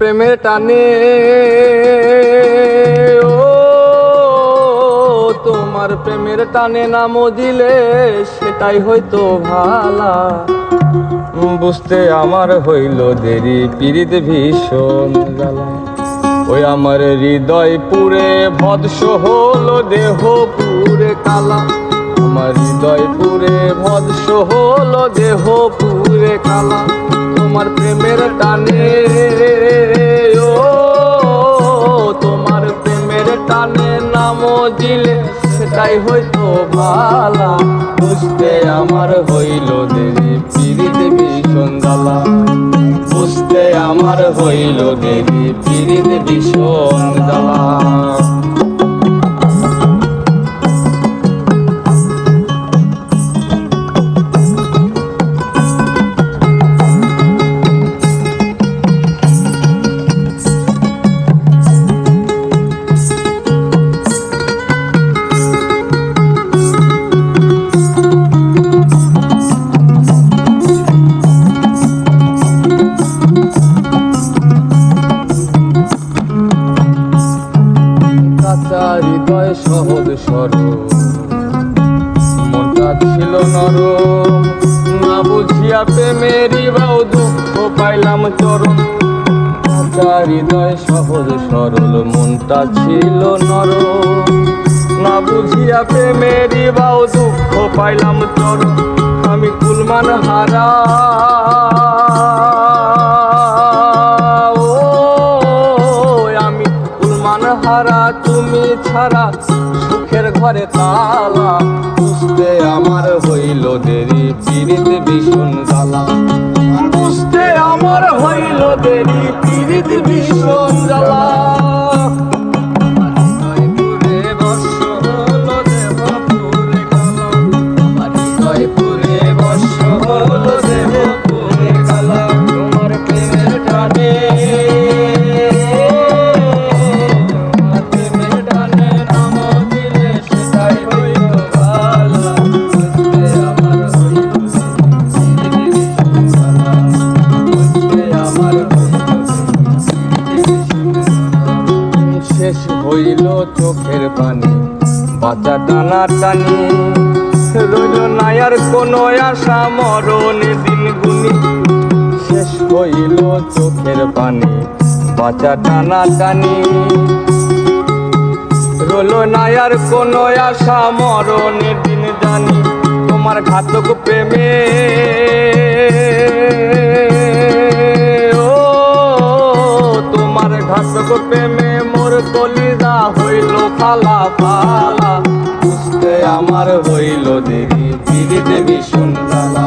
প্রেমের টানে ও তোমার প্রেমের টানে না মজিলে সেটাই হয়তো ভালা। বুঝতে আমার হইল দেরি পীড়িত ভীষণ জ্বালা। ওই আমার হৃদয় পুরে ভৎস হলো দেহ পুরে কালা। আমার হৃদয় পুরে ভৎস হলো দেহ পুরে কালা। তোমার প্রেমের টানে ও তোমার প্রেমের টানে না মজিলে সেটাই হয়তো ভালা। বুঝতে আমার হইল দেরি পীড়িত ভীষণ জ্বালা। বুঝতে আমার হইল দেরি পীড়িত ভীষণ জ্বালা। হৃদয় সহজ সরল মনটা ছিল নরম। না বুঝিয়া প্রেমেরই বাউ দুঃখ পাইলাম চরম। হৃদয় সহজ সরল মনটা ছিল নরম। না বুঝিয়া প্রেমেরই বাউ দুঃখ পাইলাম চরম। আমি কুলমান হারা হারা তুমি ছাড়া সুখের ঘরে তালা। বুঝতে আমার হইল দেরি পীড়িত ভীষণ জ্বালা। বুঝতে আমার হইল দেরি পীড়িত ভীষণ জ্বালা। শেষ হইল চোখের পানি বাঁচা টানা টানি। রইল না আর কোনো আশা মরণে দিন গুনি। শেষ হইল চোখের পানি বাঁচা টানা টানি। রইল না আর কোনো আশা মরণে দিন জানি। তোমার ঘাতক প্রেমে ঘাতক প্রেমে মোর কলিজা হইল ফালা ফালা। বুঝতে আমার হইল দেরি পীড়িত ভীষণ জ্বালা।